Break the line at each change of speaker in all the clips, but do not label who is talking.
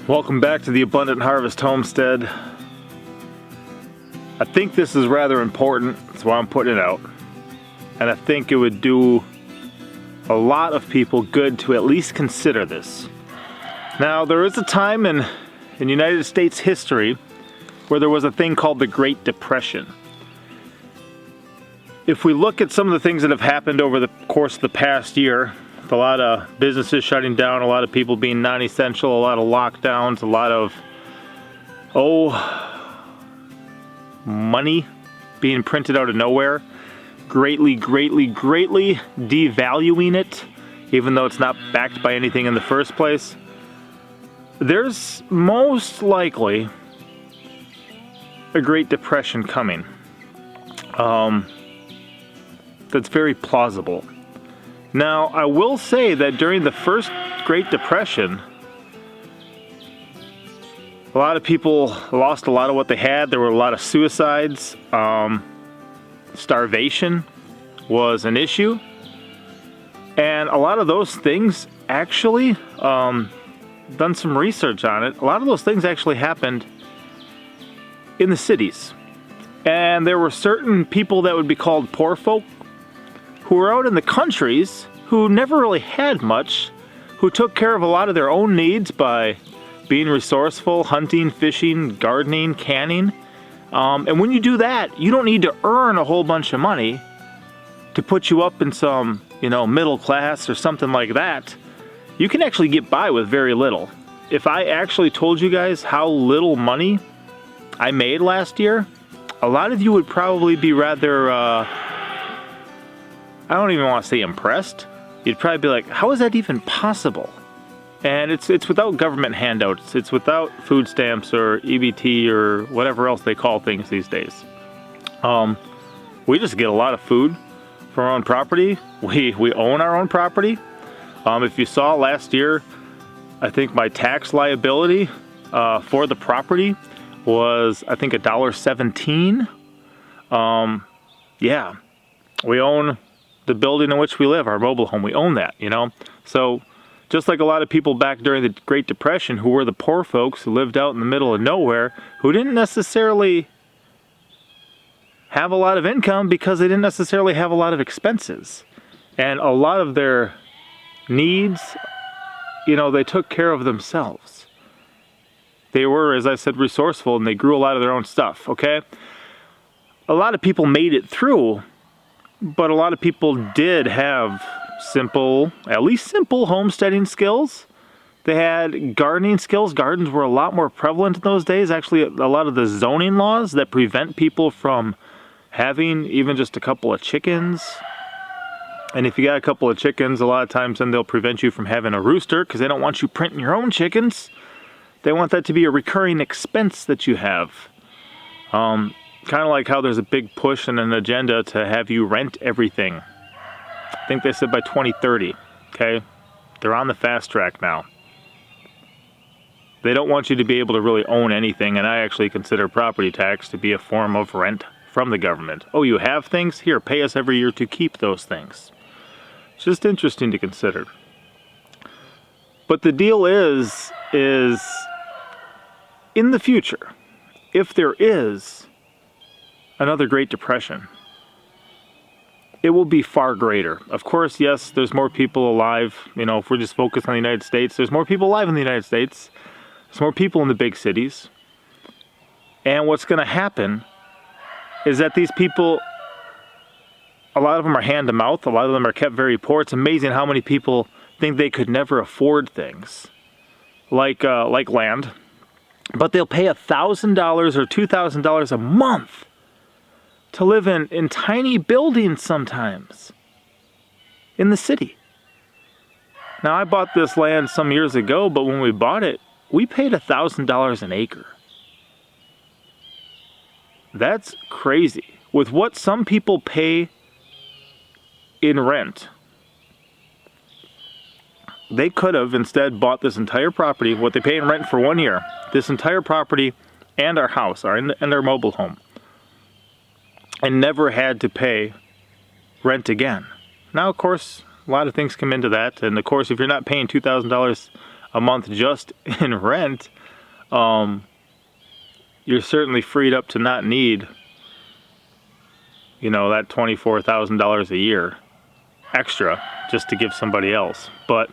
Welcome back to the Abundant Harvest Homestead. I think this is rather important, that's why I'm putting it out. And I think it would do a lot of people good to at least consider this. Now, there is a time in United States history where there was a thing called the Great Depression. If we look at some of the things that have happened over the course of the past year, with a lot of businesses shutting down, a lot of people being non-essential, a lot of lockdowns, a lot of, money being printed out of nowhere, greatly devaluing it, even though it's not backed by anything in the first place. There's most likely a Great Depression coming. That's very plausible. Now, I will say that during the first Great Depression, a lot of people lost a lot of what they had. There were a lot of suicides. Starvation was an issue. And a lot of those things actually, done some research on it, a lot of those things actually happened in the cities. And there were certain people that would be called poor folk who were out in the countries who never really had much, who took care of a lot of their own needs by being resourceful, hunting, fishing, gardening, canning. And when you do that, you don't need to earn a whole bunch of money to put you up in some, middle class or something like that. You can actually get by with very little. If I actually told you guys how little money I made last year, a lot of you would probably be rather, I don't even want to say impressed. You'd probably be like, how is that even possible? And it's without government handouts. It's without food stamps or EBT or whatever else they call things these days. We just get a lot of food from our own property. We own our own property. If you saw last year, I think my tax liability for the property was, I think, $1.17. Yeah, we own the building in which we live, our mobile home. We own that, So just like a lot of people back during the Great Depression who were the poor folks who lived out in the middle of nowhere, who didn't necessarily have a lot of income because they didn't necessarily have a lot of expenses. And a lot of their needs, they took care of themselves. They were, as I said, resourceful, and they grew a lot of their own stuff, okay? A lot of people made it through, but a lot of people did have at least simple homesteading skills. They had gardening skills. Gardens were a lot more prevalent in those days. Actually, a lot of the zoning laws that prevent people from having even just a couple of chickens. And if you got a couple of chickens, a lot of times then they'll prevent you from having a rooster because they don't want you printing your own chickens. They want that to be a recurring expense that you have. Kind of like how there's a big push and an agenda to have you rent everything. I think they said by 2030, okay? They're on the fast track now. They don't want you to be able to really own anything, and I actually consider property tax to be a form of rent from the government. Oh, you have things? Here, pay us every year to keep those things. It's just interesting to consider. But the deal is in the future, if there is another Great Depression, it will be far greater. Of course, yes, there's more people alive. If we're just focused on the United States, there's more people alive in the United States. There's more people in the big cities. And what's going to happen is that these people, a lot of them are hand to mouth. A lot of them are kept very poor. It's amazing how many people think they could never afford things like land. But they'll pay $1,000 or $2,000 a month to live in tiny buildings sometimes in the city. Now, I bought this land some years ago, but when we bought it, we paid $1,000 an acre. That's crazy. With what some people pay in rent, they could have instead bought this entire property, what they pay in rent for 1 year, this entire property and our house, and our mobile home, and never had to pay rent again. Now, of course, a lot of things come into that. And of course, if you're not paying $2,000 a month just in rent, you're certainly freed up to not need, that $24,000 a year extra just to give somebody else. But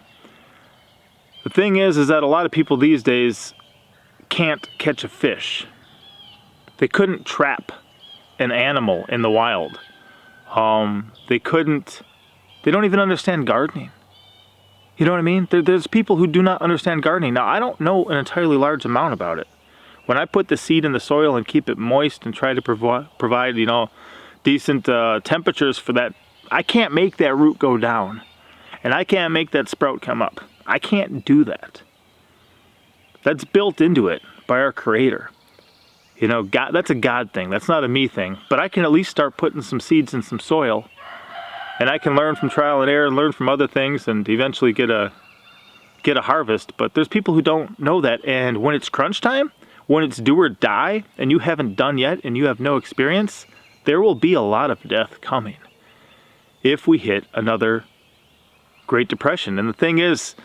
the thing is that a lot of people these days can't catch a fish. They couldn't trap an animal in the wild. They don't even understand gardening. You know what I mean? There's people who do not understand gardening. Now, I don't know an entirely large amount about it. When I put the seed in the soil and keep it moist and try to provide, decent temperatures for that, I can't make that root go down. And I can't make that sprout come up. I can't do that. That's built into it by our Creator. God, that's a God thing. That's not a me thing. But I can at least start putting some seeds in some soil. And I can learn from trial and error and learn from other things and eventually get a harvest. But there's people who don't know that. And when it's crunch time, when it's do or die, and you haven't done yet and you have no experience, there will be a lot of death coming if we hit another Great Depression. And the thing is,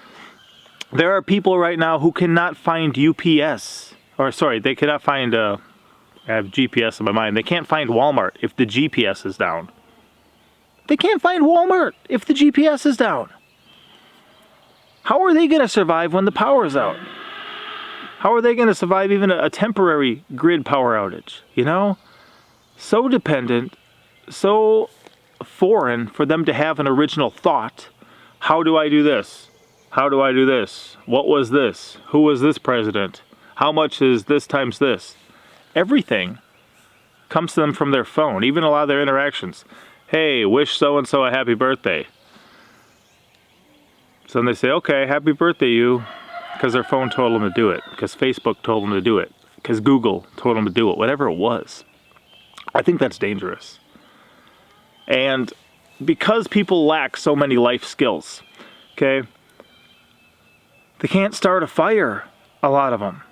there are people right now who cannot find UPS. Or sorry, they cannot find, I have GPS in my mind. They can't find Walmart if the GPS is down. They can't find Walmart if the GPS is down. How are they going to survive when the power is out? How are they going to survive even a temporary grid power outage? So dependent, so foreign for them to have an original thought. How do I do this? How do I do this? What was this? Who was this president? How much is this times this? Everything comes to them from their phone, even a lot of their interactions. Hey, wish so-and-so a happy birthday. So then they say, okay, happy birthday you, because their phone told them to do it, because Facebook told them to do it, because Google told them to do it, whatever it was. I think that's dangerous. And because people lack so many life skills, okay, they can't start a fire, a lot of them.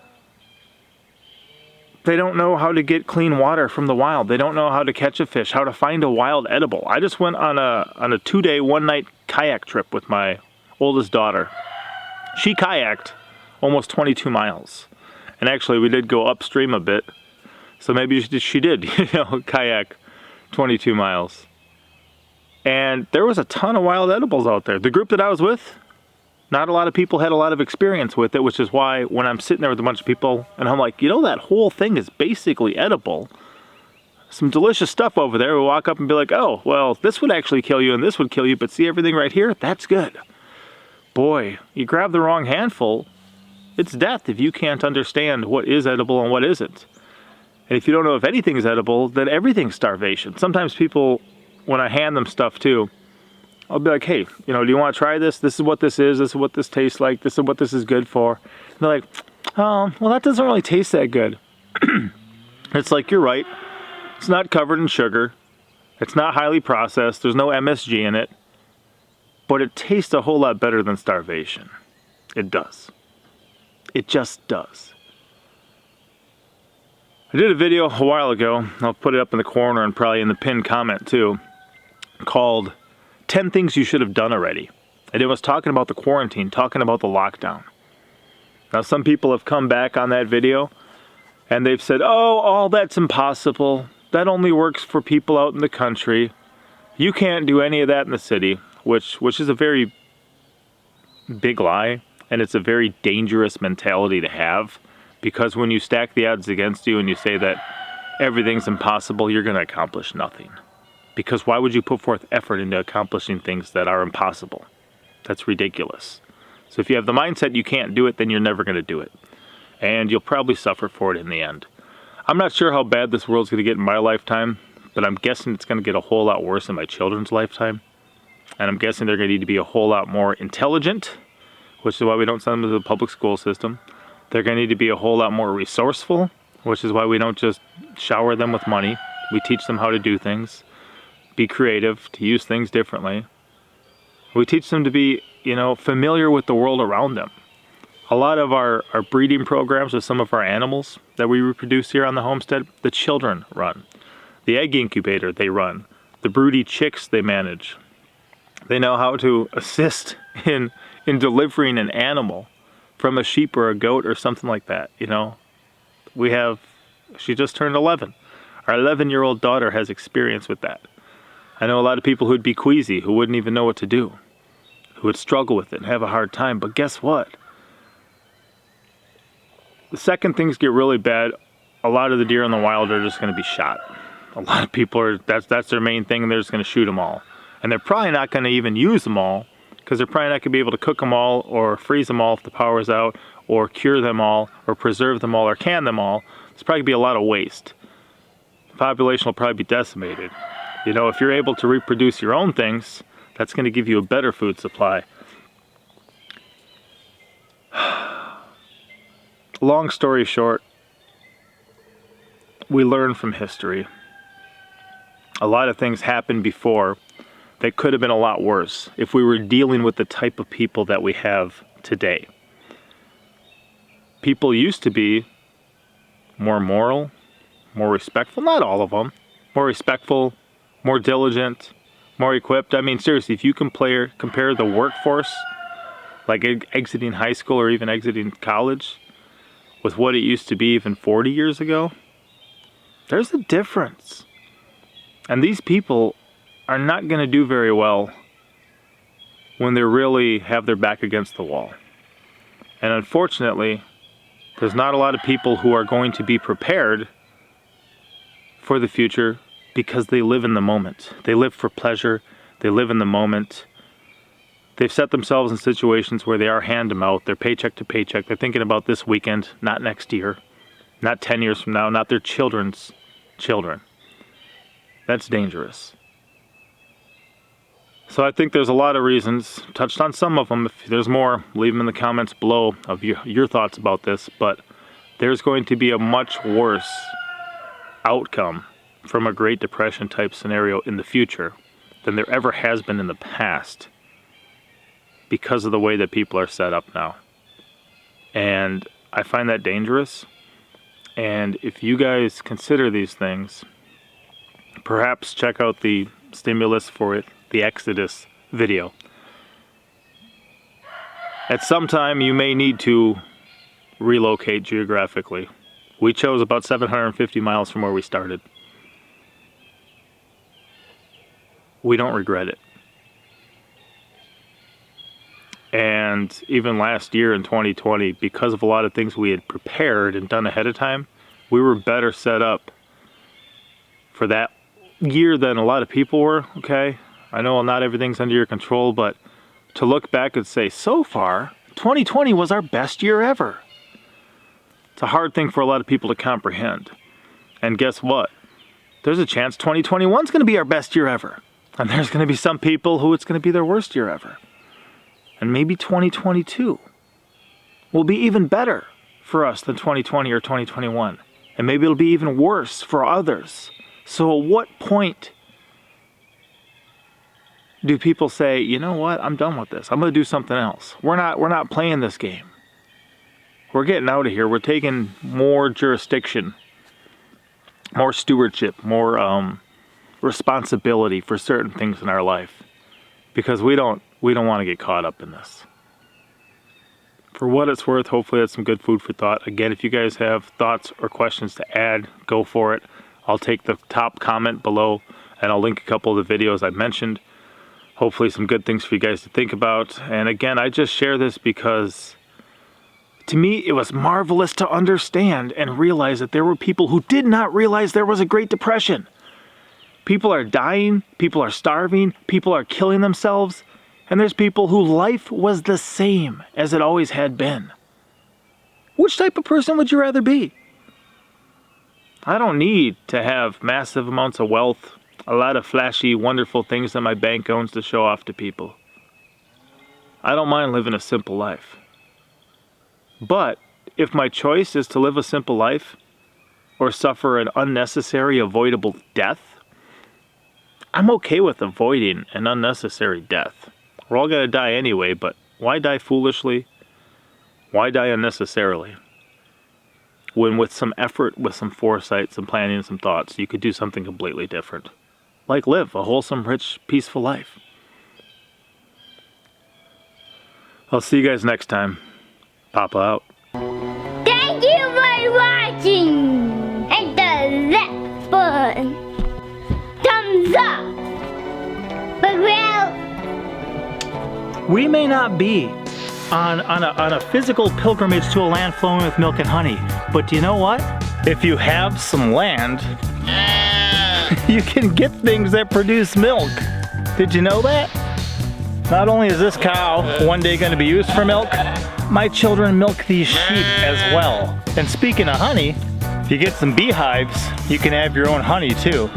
They don't know how to get clean water from the wild. They don't know how to catch a fish, how to find a wild edible. I just went on a 2-day, 1-night kayak trip with my oldest daughter. She kayaked almost 22 miles. And actually, we did go upstream a bit. So maybe she did, kayak 22 miles. And there was a ton of wild edibles out there. The group that I was with, not a lot of people had a lot of experience with it, which is why when I'm sitting there with a bunch of people and I'm like, that whole thing is basically edible. Some delicious stuff over there. We walk up and be like, oh, well, this would actually kill you and this would kill you, but see everything right here? That's good. Boy, you grab the wrong handful, it's death if you can't understand what is edible and what isn't. And if you don't know if anything is edible, then everything's starvation. Sometimes people, when I hand them stuff too, I'll be like, hey, do you want to try this? This is what this is. This is what this tastes like. This is what this is good for. And they're like, oh, well, that doesn't really taste that good. It's like, you're right. It's not covered in sugar. It's not highly processed. There's no MSG in it. But it tastes a whole lot better than starvation. It does. It just does. I did a video a while ago. I'll put it up in the corner and probably in the pinned comment too, called 10 Things You Should Have Done Already. And it was talking about the quarantine, talking about the lockdown. Now, some people have come back on that video and they've said, oh, all that's impossible. That only works for people out in the country. You can't do any of that in the city, which is a very big lie. And it's a very dangerous mentality to have, because when you stack the odds against you and you say that everything's impossible, you're going to accomplish nothing. Because why would you put forth effort into accomplishing things that are impossible? That's ridiculous. So if you have the mindset you can't do it, then you're never going to do it. And you'll probably suffer for it in the end. I'm not sure how bad this world's going to get in my lifetime, but I'm guessing it's going to get a whole lot worse in my children's lifetime. And I'm guessing they're going to need to be a whole lot more intelligent, which is why we don't send them to the public school system. They're going to need to be a whole lot more resourceful, which is why we don't just shower them with money. We teach them how to do things, be creative, to use things differently. We teach them to be, familiar with the world around them. A lot of our breeding programs with some of our animals that we reproduce here on the homestead, the children run. The egg incubator they run. The broody chicks they manage. They know how to assist in delivering an animal from a sheep or a goat or something like that. You know, she just turned 11. Our 11-year-old daughter has experience with that. I know a lot of people who'd be queasy, who wouldn't even know what to do, who would struggle with it and have a hard time. But guess what? The second things get really bad, a lot of the deer in the wild are just going to be shot. A lot of people that's their main thing, and they're just going to shoot them all. And they're probably not going to even use them all, because they're probably not going to be able to cook them all or freeze them all if the power's out, or cure them all, or preserve them all, or can them all. There's probably going to be a lot of waste. The population will probably be decimated. You know, if you're able to reproduce your own things, that's going to give you a better food supply. Long story short, we learn from history. A lot of things happened before that could have been a lot worse if we were dealing with the type of people that we have today. People used to be more moral, more respectful, not all of them, more respectful, more diligent, more equipped. I mean, seriously, if you compare the workforce, like exiting high school or even exiting college, with what it used to be even 40 years ago, there's a difference. And these people are not going to do very well when they really have their back against the wall. And unfortunately, there's not a lot of people who are going to be prepared for the future because they live in the moment. They live for pleasure. They live in the moment. They've set themselves in situations where they are hand to mouth. They're paycheck to paycheck. They're thinking about this weekend, not next year, not 10 years from now, not their children's children. That's dangerous. So I think there's a lot of reasons. Touched on some of them. If there's more, leave them in the comments below of your thoughts about this. But there's going to be a much worse outcome from a Great Depression type scenario in the future than there ever has been in the past, because of the way that people are set up now. And I find that dangerous. And if you guys consider these things, perhaps check out the stimulus for it, the Exodus video. At some time, you may need to relocate geographically. We chose about 750 miles from where we started. We don't regret it. And even last year in 2020, because of a lot of things we had prepared and done ahead of time, we were better set up for that year than a lot of people were, okay? I know not everything's under your control, but to look back and say, so far, 2020 was our best year ever. It's a hard thing for a lot of people to comprehend. And guess what? There's a chance 2021 is going to be our best year ever. And there's going to be some people who it's going to be their worst year ever. And maybe 2022 will be even better for us than 2020 or 2021. And maybe it'll be even worse for others. So at what point do people say, you know what, I'm done with this. I'm going to do something else. We're not playing this game. We're getting out of here. We're taking more jurisdiction, more stewardship, more responsibility for certain things in our life, because we don't want to get caught up in this. For what it's worth, hopefully that's some good food for thought. Again, if you guys have thoughts or questions to add, go for it. I'll take the top comment below and I'll link a couple of the videos I mentioned. Hopefully some good things for you guys to think about. And again, I just share this because to me it was marvelous to understand and realize that there were people who did not realize there was a Great Depression. People are dying, people are starving, people are killing themselves, and there's people whose life was the same as it always had been. Which type of person would you rather be? I don't need to have massive amounts of wealth, a lot of flashy, wonderful things that my bank owns to show off to people. I don't mind living a simple life. But if my choice is to live a simple life or suffer an unnecessary, avoidable death, I'm okay with avoiding an unnecessary death. We're all going to die anyway, but why die foolishly? Why die unnecessarily? When with some effort, with some foresight, some planning, and some thoughts, you could do something completely different. Like live a wholesome, rich, peaceful life. I'll see you guys next time. Papa out.
Thank you for watching. Hit the like button. Thumbs up. But well,
We may not be on a physical pilgrimage to a land flowing with milk and honey, but do you know what?
If you have some land, you can get things that produce milk. Did you know that? Not only is this cow one day going to be used for milk, my children milk these sheep as well. And speaking of honey, if you get some beehives, you can have your own honey too.